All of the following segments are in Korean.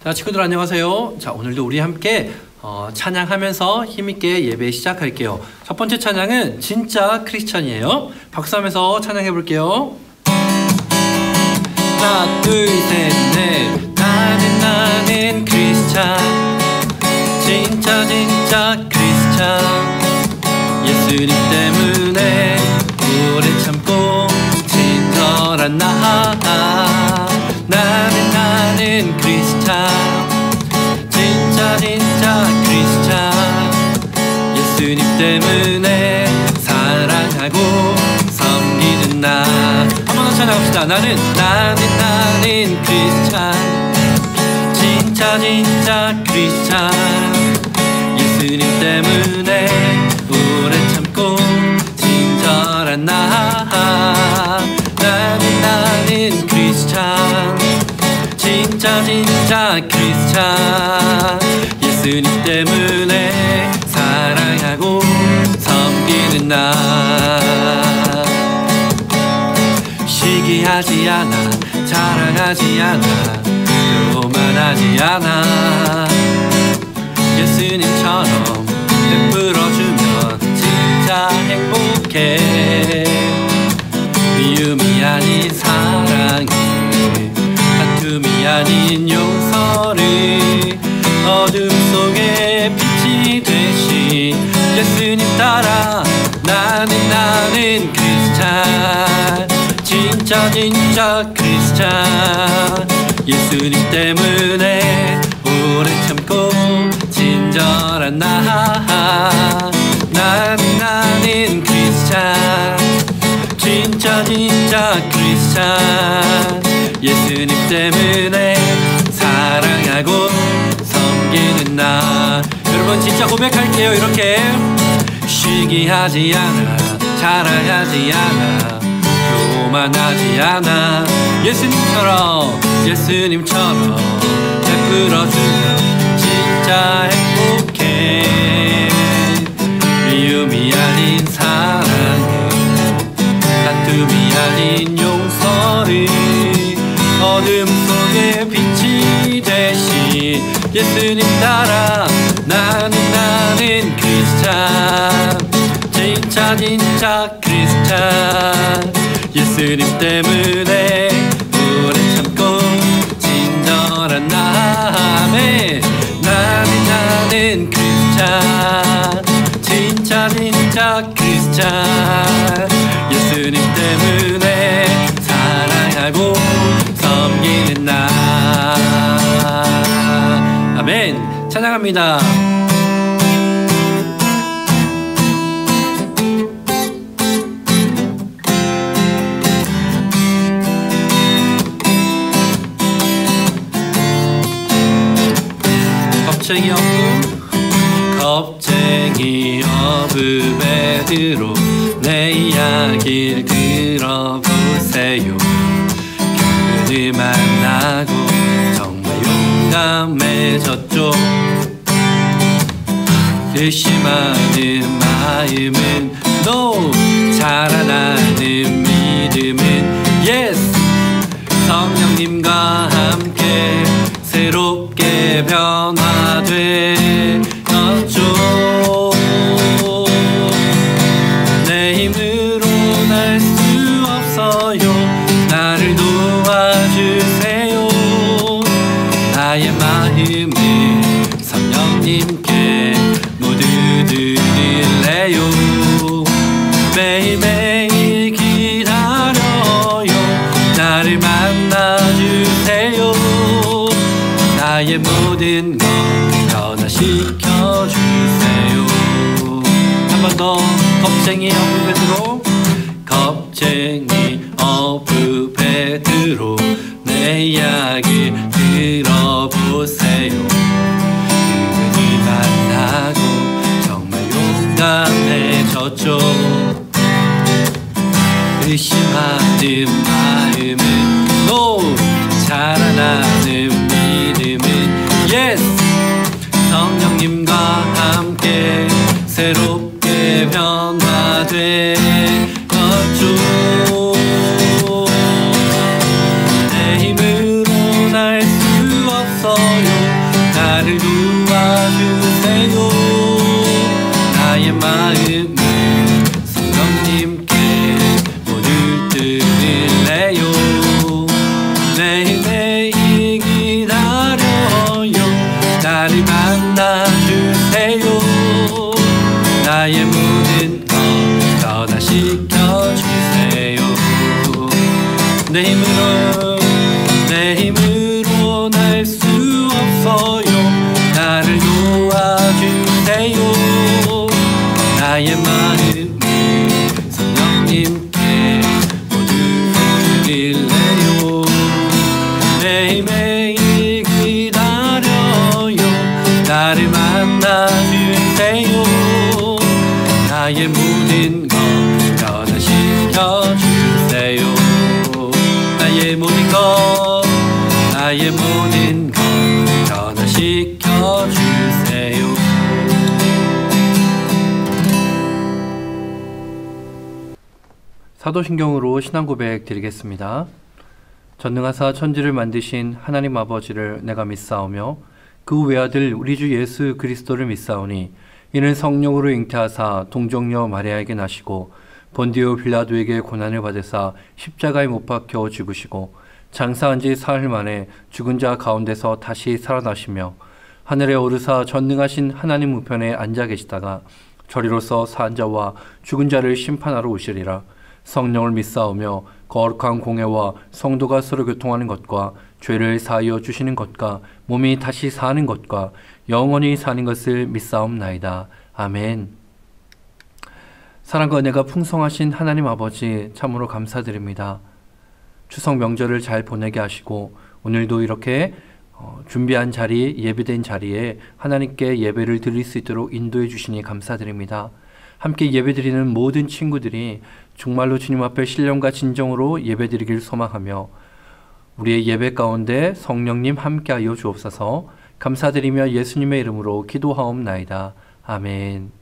자, 친구들 안녕하세요. 자, 오늘도 우리 함께 찬양하면서 힘있게 예배 시작할게요. 첫 번째 찬양은 진짜 크리스천이에요. 박수하면서 찬양해 볼게요. 하나, 둘, 셋, 넷. 나는 크리스천. 진짜 크리스천. 예수님 때문에 오래 참고 친절한 나. 나는 크리스천. 진짜 크리스천. 예수님 때문에 사랑하고 섬기는 나. 한 번 더 찬양합시다. 나는 크리스천. 진짜 크리스천. 예수님 때문에 오래 참고 친절한 나. 나는 크리스천. 진짜 크리스천. 예수님 때문에 사랑하고 섬기는 나. 시기하지 않아, 자랑하지 않아, 교만하지 않아. 예수님처럼 베풀어주면 진짜 행복해. 미움이 아닌 사랑이, 다툼이 아닌 용서를, 어둠 속에 빛이 되신 예수님 따라 나는 크리스천. 진짜 크리스천. 예수님 때문에 오래 참고 친절한 나. 나는 크리스천. 진짜 크리스천. 예수님 때문에 사랑하고 섬기는 나. 여러분 진짜 고백할게요. 이렇게 시기하지 않아, 자랑하지 않아, 교만하지 않아. 예수님처럼 베풀어주면 진짜 행복해. 미움이 아닌 사랑을, 다툼이 아닌 용서를, 어둠 속에 빛이 되신 예수님 따라 나는 크리스천. 진짜 크리스천. 예수님 때문에 오래 참고 친절한 나. 나는 크리스천. 진짜 크리스천. 예수님 때문에 사랑하고 섬기는 나. 아멘. 찬양합니다. 겁쟁이 어부 베드로, 내 이야기를 들어보세요. 그를 만나고 정말 용감해졌죠. 의심하는 마음은 no, 자라나는 믿음은 yes. 성령님과 함께 새롭게 변화되었죠. 내 힘으로 날 수 없어요. 나를 도와주세요. 나의 마음을 성령님께 모두 드릴래요. 매일매일 기다려요. 나를 만나주세요. 나의 모든 것 변화시켜주세요. 한 번 더. 겁쟁이 어부 베드로, 겁쟁이 어부 베드로, 내 이야기 들어보세요. 그분을 만나고 정말 용감해졌죠. 의심하는 마음은 no, 자라나는 믿음은 yes. 성령님과 함께 새롭게 변화되었죠. 내 힘으로 날 수 없어요. 변화시켜주세요. 내 힘으로 날 수 없어요. 나를 도와주세요. 나의 마음을 성령님께 모두 드릴래요. 매일매일 기다려요. 나를 만나주세요. 나의 모든 것 변화시켜주세요. 나의 모든 것 변화시켜주세요. 사도신경으로 신앙고백 드리겠습니다. 전능하사 천지를 만드신 하나님 아버지를 내가 믿사오며 그 외아들 우리 주 예수 그리스도를 믿사오니 이는 성령으로 잉태하사 동정녀 마리아에게 나시고 본디오 빌라도에게 고난을 받으사 십자가에 못 박혀 죽으시고 장사한 지 사흘 만에 죽은 자 가운데서 다시 살아나시며 하늘에 오르사 전능하신 하나님 우편에 앉아 계시다가 저리로서 산 자와 죽은 자를 심판하러 오시리라. 성령을 믿사오며 거룩한 공회와 성도가 서로 교통하는 것과 죄를 사하여 주시는 것과 몸이 다시 사는 것과 영원히 사는 것을 믿사옵나이다. 아멘. 사랑과 은혜가 풍성하신 하나님 아버지 참으로 감사드립니다. 추석 명절을 잘 보내게 하시고 오늘도 이렇게 준비한 자리, 예비된 자리에 하나님께 예배를 드릴 수 있도록 인도해 주시니 감사드립니다. 함께 예배드리는 모든 친구들이 정말로 주님 앞에 신령과 진정으로 예배드리길 소망하며 우리의 예배 가운데 성령님 함께하여 주옵소서. 감사드리며 예수님의 이름으로 기도하옵나이다. 아멘.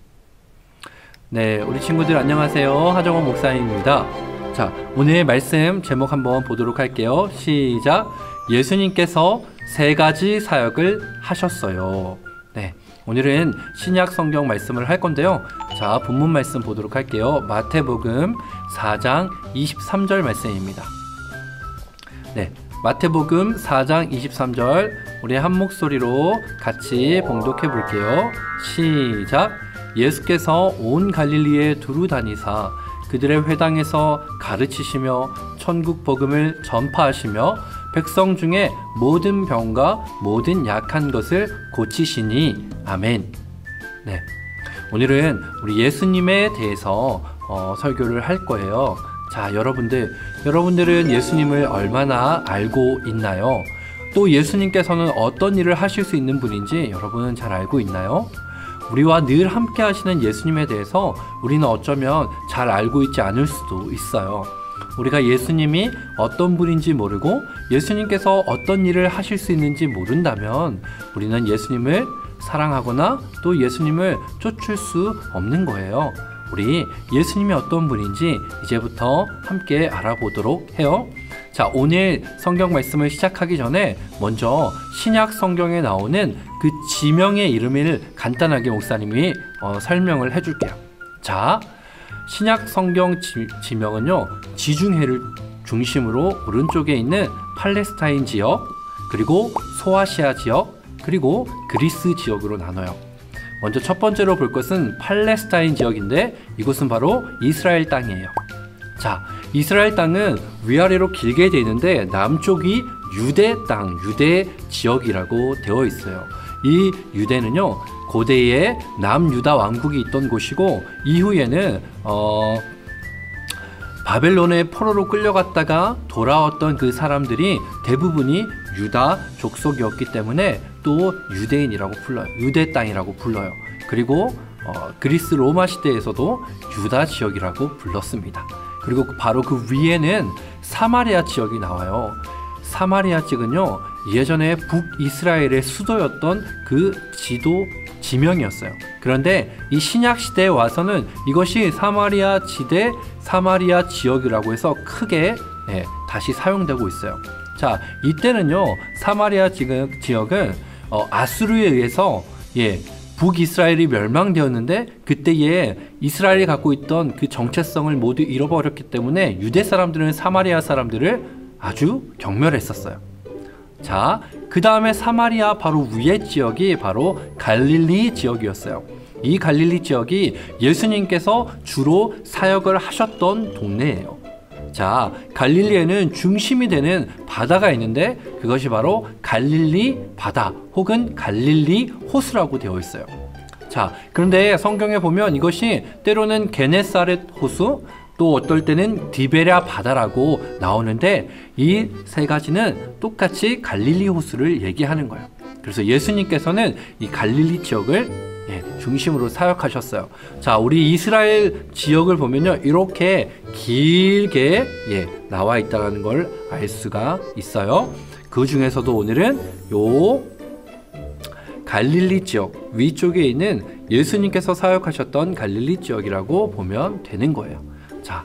네, 우리 친구들 안녕하세요. 하정원 목사님입니다. 자, 오늘의 말씀 제목 한번 보도록 할게요. 시작. 예수님께서 세 가지 사역을 하셨어요. 네, 오늘은 신약 성경 말씀을 할 건데요. 자, 본문 말씀 보도록 할게요. 마태복음 4장 23절 말씀입니다. 네, 마태복음 4장 23절 우리 한 목소리로 같이 봉독해 볼게요. 시작. 예수께서 온 갈릴리에 두루 다니사 그들의 회당에서 가르치시며 천국 복음을 전파하시며 백성 중에 모든 병과 모든 약한 것을 고치시니. 아멘. 네, 오늘은 우리 예수님에 대해서 설교를 할 거예요. 자, 여러분들은 예수님을 얼마나 알고 있나요? 또 예수님께서는 어떤 일을 하실 수 있는 분인지 여러분은 잘 알고 있나요? 우리와 늘 함께 하시는 예수님에 대해서 우리는 어쩌면 잘 알고 있지 않을 수도 있어요. 우리가 예수님이 어떤 분인지 모르고 예수님께서 어떤 일을 하실 수 있는지 모른다면 우리는 예수님을 사랑하거나 또 예수님을 쫓을 수 없는 거예요. 우리 예수님이 어떤 분인지 이제부터 함께 알아보도록 해요. 자, 오늘 성경 말씀을 시작하기 전에 먼저 신약 성경에 나오는 그 지명의 이름을 간단하게 목사님이 설명을 해줄게요. 자, 신약 성경 지명은요, 지중해를 중심으로 오른쪽에 있는 팔레스타인 지역, 그리고 소아시아 지역, 그리고 그리스 지역으로 나눠요. 먼저 첫 번째로 볼 것은 팔레스타인 지역인데 이곳은 바로 이스라엘 땅이에요. 자, 이스라엘 땅은 위아래로 길게 되어 있는데 남쪽이 유대 땅, 유대 지역이라고 되어 있어요. 이 유대는요, 고대에 남유다 왕국이 있던 곳이고 이후에는 바벨론의 포로로 끌려갔다가 돌아왔던 그 사람들이 대부분이 유다 족속이었기 때문에 또 유대인이라고 불러요. 유대 땅이라고 불러요. 그리고 그리스 로마 시대에서도 유다 지역이라고 불렀습니다. 그리고 바로 그 위에는 사마리아 지역이 나와요. 사마리아 지역은요, 예전에 북이스라엘의 수도였던 그 지명이었어요. 그런데 이 신약 시대에 와서는 이것이 사마리아 지대, 사마리아 지역이라고 해서 크게 다시 사용되고 있어요. 자, 이때는요, 사마리아 지역은 아수르에 의해서 북이스라엘이 멸망되었는데 그때에 이스라엘이 갖고 있던 그 정체성을 모두 잃어버렸기 때문에 유대 사람들은 사마리아 사람들을 아주 경멸했었어요. 자, 그 다음에 사마리아 바로 위에 지역이 바로 갈릴리 지역이었어요. 이 갈릴리 지역이 예수님께서 주로 사역을 하셨던 동네예요. 자, 갈릴리에는 중심이 되는 바다가 있는데 그것이 바로 갈릴리 바다 혹은 갈릴리 호수라고 되어 있어요. 자, 그런데 성경에 보면 이것이 때로는 게네사렛 호수, 또 어떨 때는 디베랴 바다라고 나오는데 이 세 가지는 똑같이 갈릴리 호수를 얘기하는 거예요. 그래서 예수님께서는 이 갈릴리 지역을 중심으로 사역하셨어요. 자, 우리 이스라엘 지역을 보면요, 이렇게 길게 나와 있다는 걸 알 수가 있어요. 그 중에서도 오늘은 요 갈릴리 지역 위쪽에 있는 예수님께서 사역하셨던 갈릴리 지역이라고 보면 되는 거예요. 자,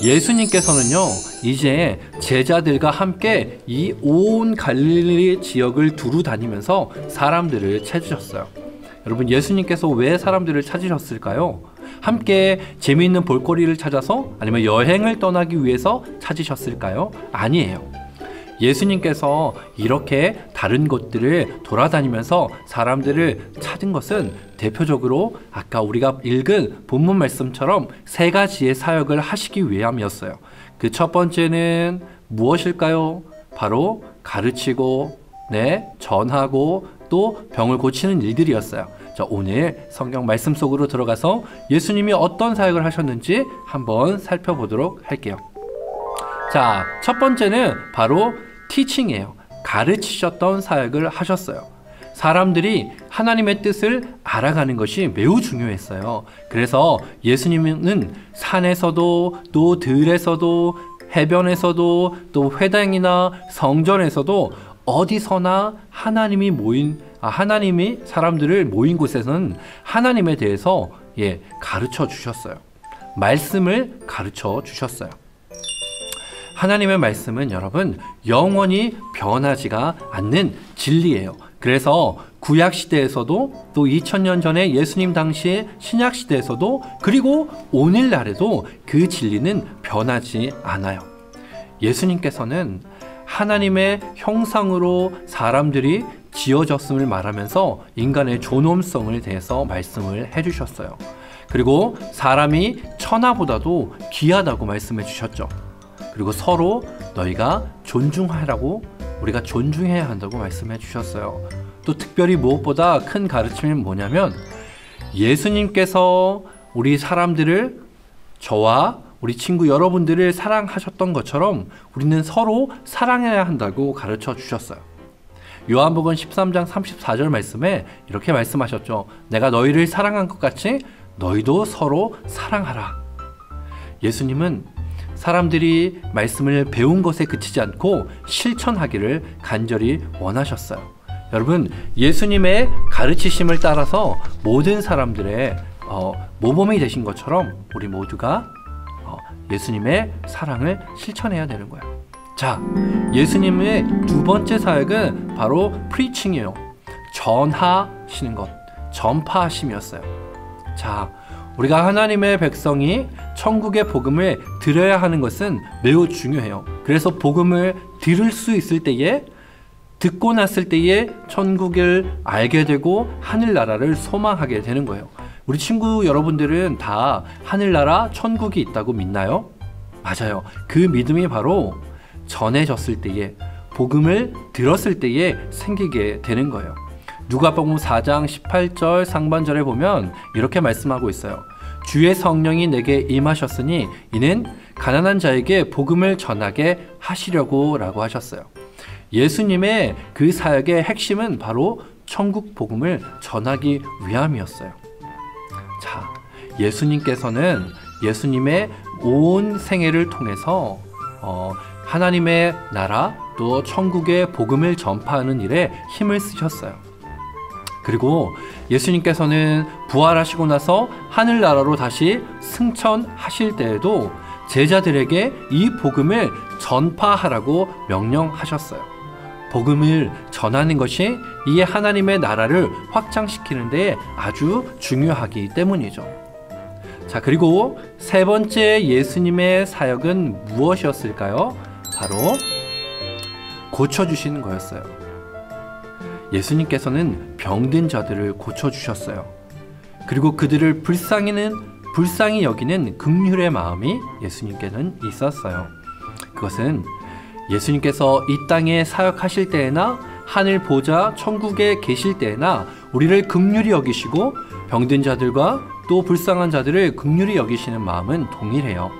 예수님께서는요, 이제 제자들과 함께 이 온 갈릴리 지역을 두루 다니면서 사람들을 찾으셨어요. 여러분, 예수님께서 왜 사람들을 찾으셨을까요? 함께 재미있는 볼거리를 찾아서, 아니면 여행을 떠나기 위해서 찾으셨을까요? 아니에요. 예수님께서 이렇게 다른 곳들을 돌아다니면서 사람들을 찾은 것은 대표적으로 아까 우리가 읽은 본문 말씀처럼 세 가지의 사역을 하시기 위함이었어요. 그 첫 번째는 무엇일까요? 바로 가르치고, 전하고, 또 병을 고치는 일들이었어요. 자, 오늘 성경 말씀 속으로 들어가서 예수님이 어떤 사역을 하셨는지 한번 살펴보도록 할게요. 자, 첫 번째는 바로 티칭이에요. 가르치셨던 사역을 하셨어요. 사람들이 하나님의 뜻을 알아가는 것이 매우 중요했어요. 그래서 예수님은 산에서도, 또 들에서도, 해변에서도, 또 회당이나 성전에서도 어디서나 하나님이 사람들을 모인 곳에서는 하나님에 대해서 가르쳐 주셨어요. 말씀을 가르쳐 주셨어요. 하나님의 말씀은 여러분 영원히 변하지가 않는 진리예요. 그래서 구약 시대에서도, 또 2000년 전에 예수님 당시의 신약 시대에서도, 그리고 오늘날에도 그 진리는 변하지 않아요. 예수님께서는 하나님의 형상으로 사람들이 지어졌음을 말하면서 인간의 존엄성을 대해서 말씀을 해주셨어요. 그리고 사람이 천하보다도 귀하다고 말씀해 주셨죠. 그리고 서로 너희가 존중하라고, 우리가 존중해야 한다고 말씀해 주셨어요. 또 특별히 무엇보다 큰 가르침은 뭐냐면, 예수님께서 우리 사람들을, 저와 우리 친구 여러분들을 사랑하셨던 것처럼 우리는 서로 사랑해야 한다고 가르쳐 주셨어요. 요한복음 13장 34절 말씀에 이렇게 말씀하셨죠. 내가 너희를 사랑한 것 같이 너희도 서로 사랑하라. 예수님은 사람들이 말씀을 배운 것에 그치지 않고 실천하기를 간절히 원하셨어요. 여러분, 예수님의 가르치심을 따라서 모든 사람들의 모범이 되신 것처럼 우리 모두가 예수님의 사랑을 실천해야 되는 거예요. 자, 예수님의 두 번째 사역은 바로 프리칭이에요. 전하시는 것, 전파하심이었어요. 자, 우리가 하나님의 백성이 천국의 복음을 들어야 하는 것은 매우 중요해요. 그래서 복음을 들을 수 있을 때에, 듣고 났을 때에 천국을 알게 되고 하늘나라를 소망하게 되는 거예요. 우리 친구 여러분들은 다 하늘나라 천국이 있다고 믿나요? 맞아요. 그 믿음이 바로 전해졌을 때에, 복음을 들었을 때에 생기게 되는 거예요. 누가복음 4장 18절 상반절에 보면 이렇게 말씀하고 있어요. 주의 성령이 내게 임하셨으니 이는 가난한 자에게 복음을 전하게 하시려고 라고 하셨어요. 예수님의 그 사역의 핵심은 바로 천국 복음을 전하기 위함이었어요. 자, 예수님께서는 예수님의 온 생애를 통해서 하나님의 나라, 또 천국의 복음을 전파하는 일에 힘을 쓰셨어요. 그리고 예수님께서는 부활하시고 나서 하늘나라로 다시 승천하실 때에도 제자들에게 이 복음을 전파하라고 명령하셨어요. 복음을 전하는 것이 이 하나님의 나라를 확장시키는 데 아주 중요하기 때문이죠. 자, 그리고 세 번째 예수님의 사역은 무엇이었을까요? 바로 고쳐주시는 거였어요. 예수님께서는 병든 자들을 고쳐주셨어요. 그리고 그들을 불쌍히 여기는 긍휼의 마음이 예수님께는 있었어요. 그것은 예수님께서 이 땅에 사역하실 때에나 하늘 보좌 천국에 계실 때에나 우리를 긍휼히 여기시고 병든 자들과 또 불쌍한 자들을 긍휼히 여기시는 마음은 동일해요.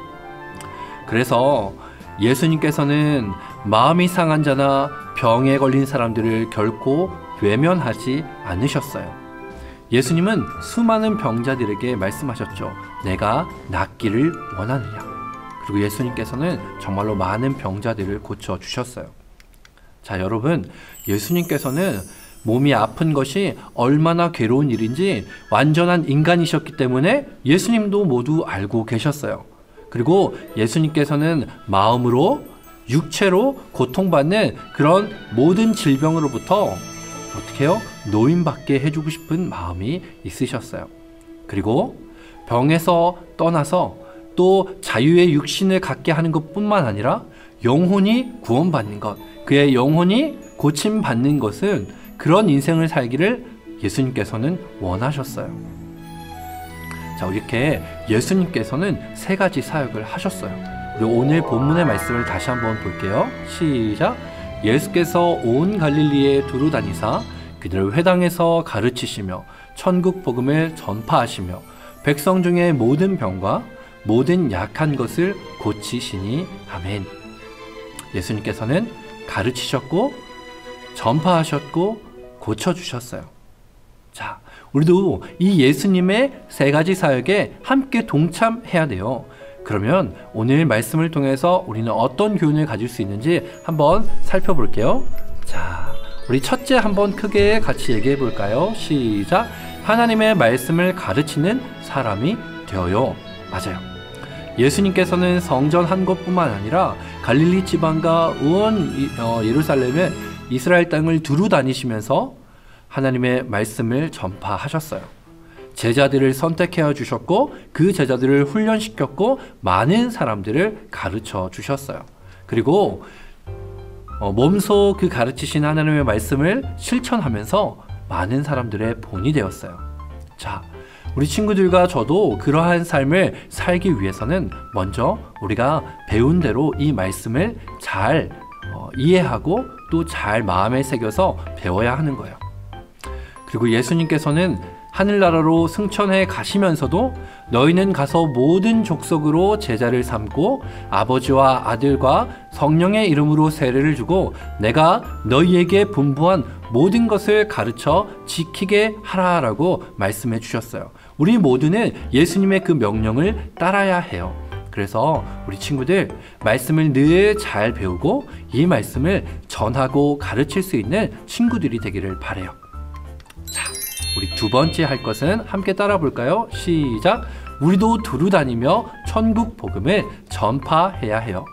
그래서 예수님께서는 마음이 상한 자나 병에 걸린 사람들을 결코 외면하지 않으셨어요. 예수님은 수많은 병자들에게 말씀하셨죠. 내가 낫기를 원하느냐. 그리고 예수님께서는 정말로 많은 병자들을 고쳐주셨어요. 자, 여러분, 예수님께서는 몸이 아픈 것이 얼마나 괴로운 일인지 완전한 인간이셨기 때문에 예수님도 모두 알고 계셨어요. 그리고 예수님께서는 마음으로, 육체로 고통받는 그런 모든 질병으로부터 어떻게 해요? 노임받게 해주고 싶은 마음이 있으셨어요. 그리고 병에서 떠나서 또 자유의 육신을 갖게 하는 것뿐만 아니라 영혼이 구원받는 것, 그의 영혼이 고침받는 것은 그런 인생을 살기를 예수님께서는 원하셨어요. 자, 이렇게 예수님께서는 세 가지 사역을 하셨어요. 우리 오늘 본문의 말씀을 다시 한번 볼게요. 시작! 예수께서 온 갈릴리에 두루 다니사 그들을 회당에서 가르치시며 천국 복음을 전파하시며 백성 중에 모든 병과 모든 약한 것을 고치시니 아멘. 예수님께서는 가르치셨고 전파하셨고 고쳐주셨어요. 자, 우리도 이 예수님의 세 가지 사역에 함께 동참해야 돼요. 그러면 오늘 말씀을 통해서 우리는 어떤 교훈을 가질 수 있는지 한번 살펴볼게요. 자, 우리 첫째 한번 크게 같이 얘기해 볼까요? 시작! 하나님의 말씀을 가르치는 사람이 되어요. 맞아요. 예수님께서는 성전 한 곳뿐만 아니라 갈릴리 지방과 온 예루살렘의 이스라엘 땅을 두루 다니시면서 하나님의 말씀을 전파하셨어요. 제자들을 선택해 주셨고 그 제자들을 훈련시켰고 많은 사람들을 가르쳐 주셨어요. 그리고 몸소 그 가르치신 하나님의 말씀을 실천하면서 많은 사람들의 본이 되었어요. 자, 우리 친구들과 저도 그러한 삶을 살기 위해서는 먼저 우리가 배운 대로 이 말씀을 잘 이해하고 또 잘 마음에 새겨서 배워야 하는 거예요. 그리고 예수님께서는 하늘나라로 승천해 가시면서도 너희는 가서 모든 족속으로 제자를 삼고 아버지와 아들과 성령의 이름으로 세례를 주고 내가 너희에게 분부한 모든 것을 가르쳐 지키게 하라라고 말씀해 주셨어요. 우리 모두는 예수님의 그 명령을 따라야 해요. 그래서 우리 친구들 말씀을 늘 잘 배우고 이 말씀을 전하고 가르칠 수 있는 친구들이 되기를 바라요. 자, 우리 두 번째 할 것은 함께 따라 볼까요? 시작! 우리도 두루 다니며 천국 복음을 전파해야 해요.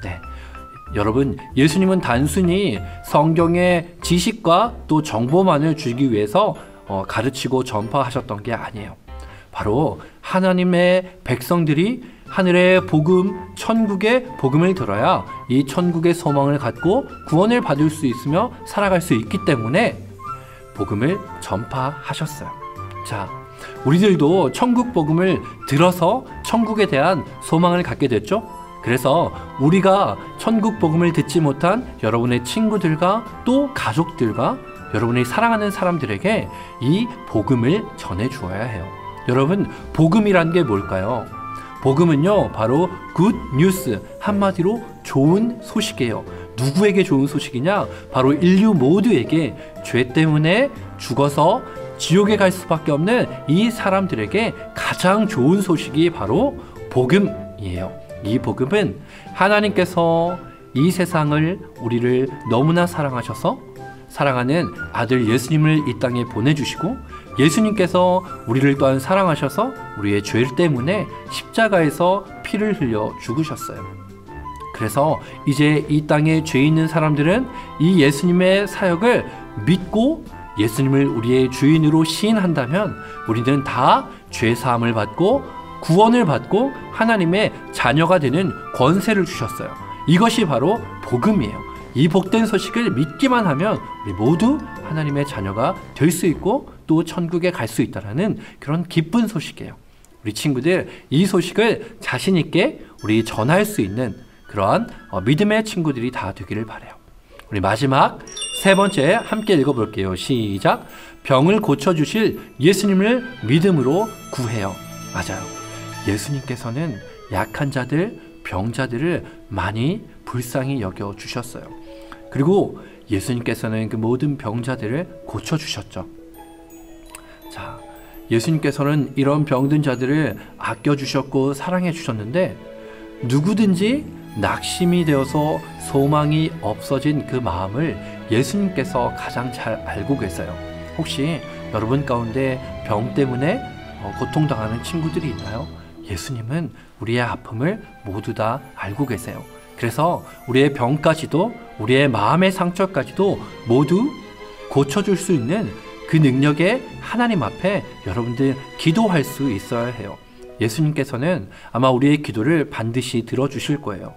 네, 여러분, 예수님은 단순히 성경의 지식과 또 정보만을 주기 위해서 가르치고 전파하셨던 게 아니에요. 바로 하나님의 백성들이 하늘의 복음, 천국의 복음을 들어야 이 천국의 소망을 갖고 구원을 받을 수 있으며 살아갈 수 있기 때문에 복음을 전파하셨어요. 자, 우리들도 천국 복음을 들어서 천국에 대한 소망을 갖게 됐죠? 그래서 우리가 천국 복음을 듣지 못한 여러분의 친구들과 또 가족들과 여러분이 사랑하는 사람들에게 이 복음을 전해 주어야 해요. 여러분, 복음이란 게 뭘까요? 복음은요, 바로 굿 뉴스, 한마디로 좋은 소식이에요. 누구에게 좋은 소식이냐? 바로 인류 모두에게 죄 때문에 죽어서 지옥에 갈 수밖에 없는 이 사람들에게 가장 좋은 소식이 바로 복음이에요. 이 복음은 하나님께서 이 세상을, 우리를 너무나 사랑하셔서 사랑하는 아들 예수님을 이 땅에 보내주시고 예수님께서 우리를 또한 사랑하셔서 우리의 죄 때문에 십자가에서 피를 흘려 죽으셨어요. 그래서 이제 이 땅에 죄 있는 사람들은 이 예수님의 사역을 믿고 예수님을 우리의 주인으로 시인한다면 우리는 다 죄 사함을 받고 구원을 받고 하나님의 자녀가 되는 권세를 주셨어요. 이것이 바로 복음이에요. 이 복된 소식을 믿기만 하면 우리 모두 하나님의 자녀가 될 수 있고 또 천국에 갈 수 있다라는 그런 기쁜 소식이에요. 우리 친구들, 이 소식을 자신 있게 우리 전할 수 있는 그러한 믿음의 친구들이 다 되기를 바라요. 우리 마지막 세 번째 함께 읽어볼게요. 시작. 병을 고쳐주실 예수님을 믿음으로 구해요. 맞아요. 예수님께서는 약한 자들, 병자들을 많이 불쌍히 여겨주셨어요. 그리고 예수님께서는 그 모든 병자들을 고쳐주셨죠. 자, 예수님께서는 이런 병든 자들을 아껴주셨고 사랑해주셨는데 누구든지 낙심이 되어서 소망이 없어진 그 마음을 예수님께서 가장 잘 알고 계세요. 혹시 여러분 가운데 병 때문에 고통당하는 친구들이 있나요? 예수님은 우리의 아픔을 모두 다 알고 계세요. 그래서 우리의 병까지도 우리의 마음의 상처까지도 모두 고쳐줄 수 있는 그 능력에 하나님 앞에 여러분들 기도할 수 있어야 해요. 예수님께서는 아마 우리의 기도를 반드시 들어주실 거예요.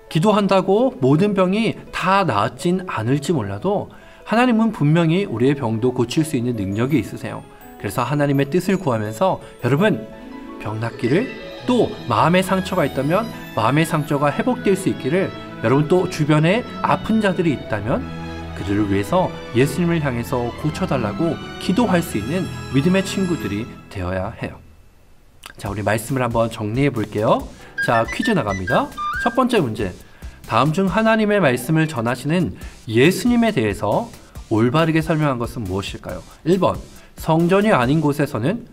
기도한다고 모든 병이 다 나았진 않을지 몰라도 하나님은 분명히 우리의 병도 고칠 수 있는 능력이 있으세요. 그래서 하나님의 뜻을 구하면서 여러분 병 낫기를, 또 마음의 상처가 있다면 마음의 상처가 회복될 수 있기를, 여러분 또 주변에 아픈 자들이 있다면 그들을 위해서 예수님을 향해서 고쳐달라고 기도할 수 있는 믿음의 친구들이 되어야 해요. 자, 우리 말씀을 한번 정리해 볼게요. 자, 퀴즈 나갑니다. 첫 번째 문제. 다음 중 하나님의 말씀을 전하시는 예수님에 대해서 올바르게 설명한 것은 무엇일까요? 1번, 성전이 아닌 곳에서는,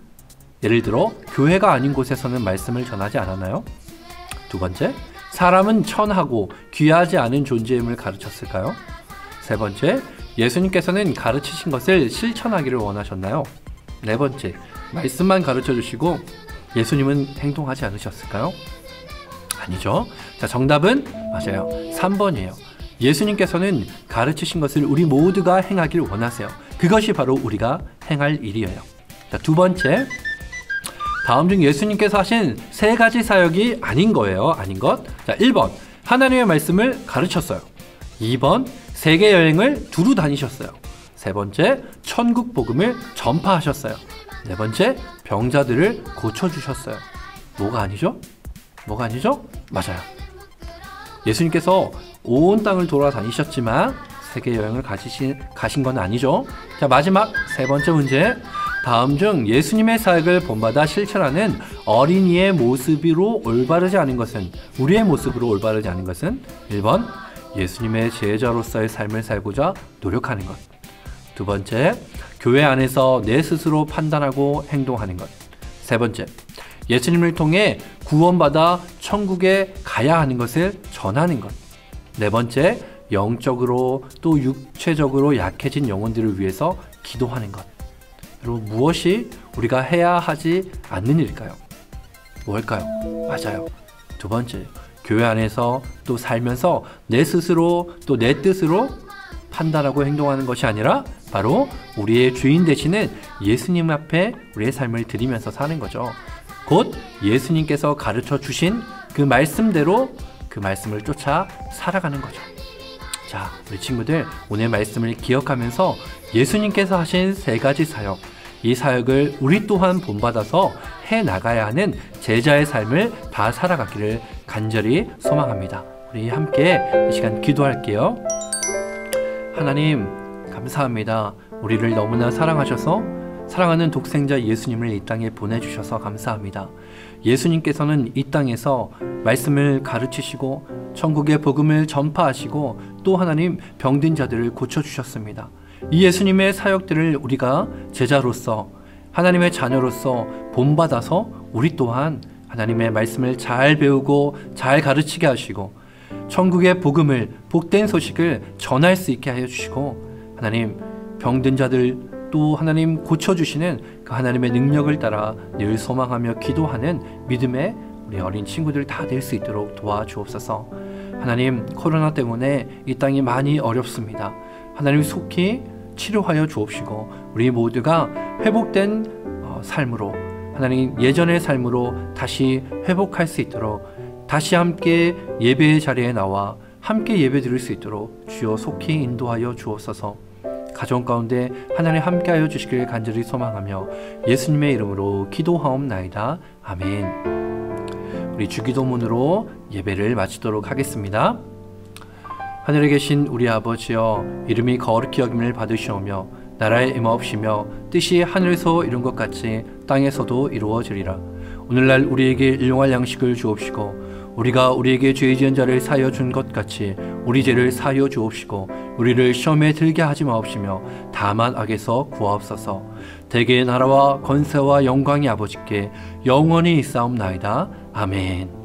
예를 들어 교회가 아닌 곳에서는 말씀을 전하지 않았나요? 두 번째, 사람은 천하고 귀하지 않은 존재임을 가르쳤을까요? 세 번째, 예수님께서는 가르치신 것을 실천하기를 원하셨나요? 네 번째, 말씀만 가르쳐 주시고 예수님은 행동하지 않으셨을까요? 아니죠. 자, 정답은 맞아요. 3번이에요. 예수님께서는 가르치신 것을 우리 모두가 행하기를 원하세요. 그것이 바로 우리가 행할 일이에요. 자, 두 번째, 다음 중 예수님께서 하신 세 가지 사역이 아닌 거예요. 아닌 것. 자, 1번, 하나님의 말씀을 가르쳤어요. 2번, 세계 여행을 두루 다니셨어요. 세 번째, 천국 복음을 전파하셨어요. 네 번째, 병자들을 고쳐주셨어요. 뭐가 아니죠? 뭐가 아니죠? 맞아요. 예수님께서 온 땅을 돌아다니셨지만 세계 여행을 가신 건 아니죠. 자, 마지막 세 번째 문제. 다음 중 예수님의 사역을 본받아 실천하는 어린이의 모습으로 올바르지 않은 것은, 우리의 모습으로 올바르지 않은 것은 1번, 예수님의 제자로서의 삶을 살고자 노력하는 것. 두 번째, 교회 안에서 내 스스로 판단하고 행동하는 것. 세 번째, 예수님을 통해 구원받아 천국에 가야 하는 것을 전하는 것. 네 번째, 영적으로 또 육체적으로 약해진 영혼들을 위해서 기도하는 것. 여러분, 무엇이 우리가 해야 하지 않는 일일까요? 뭘까요? 맞아요. 두 번째, 교회 안에서 또 살면서 내 스스로 또 내 뜻으로 판단하고 행동하는 것이 아니라 바로 우리의 주인 되시는 예수님 앞에 우리의 삶을 드리면서 사는 거죠. 곧 예수님께서 가르쳐 주신 그 말씀대로 그 말씀을 쫓아 살아가는 거죠. 자, 우리 친구들, 오늘 말씀을 기억하면서 예수님께서 하신 세 가지 사역, 이 사역을 우리 또한 본받아서 해나가야 하는 제자의 삶을 다 살아가기를 간절히 소망합니다. 우리 함께 이 시간 기도할게요. 하나님, 감사합니다. 우리를 너무나 사랑하셔서 사랑하는 독생자 예수님을 이 땅에 보내주셔서 감사합니다. 예수님께서는 이 땅에서 말씀을 가르치시고 천국의 복음을 전파하시고 또 하나님 병든 자들을 고쳐주셨습니다. 이 예수님의 사역들을 우리가 제자로서 하나님의 자녀로서 본받아서 우리 또한 하나님의 말씀을 잘 배우고 잘 가르치게 하시고 천국의 복음을, 복된 소식을 전할 수 있게 하여 주시고 하나님 병든 자들 또 하나님 고쳐주시는 그 하나님의 능력을 따라 늘 소망하며 기도하는 믿음의 우리 어린 친구들 다 될 수 있도록 도와주옵소서. 하나님, 코로나 때문에 이 땅이 많이 어렵습니다. 하나님 속히 치료하여 주옵시고 우리 모두가 회복된 삶으로, 하나님 예전의 삶으로 다시 회복할 수 있도록 다시 함께 예배의 자리에 나와 함께 예배 드릴 수 있도록 주여 속히 인도하여 주옵소서. 가정 가운데 하나님 함께하여 주시길 간절히 소망하며 예수님의 이름으로 기도하옵나이다. 아멘. 우리 주기도문으로 예배를 마치도록 하겠습니다. 하늘에 계신 우리 아버지여, 이름이 거룩히 여김을 받으시오며 나라의 임하옵시며 뜻이 하늘에서 이룬 것 같이 땅에서도 이루어지리라. 오늘날 우리에게 일용할 양식을 주옵시고 우리가 우리에게 죄 지은 자를 사하여 준 것 같이 우리 죄를 사하여 주옵시고 우리를 시험에 들게 하지 마옵시며 다만 악에서 구하옵소서. 대개의 나라와 권세와 영광이 아버지께 영원히 있사옵나이다. 아멘.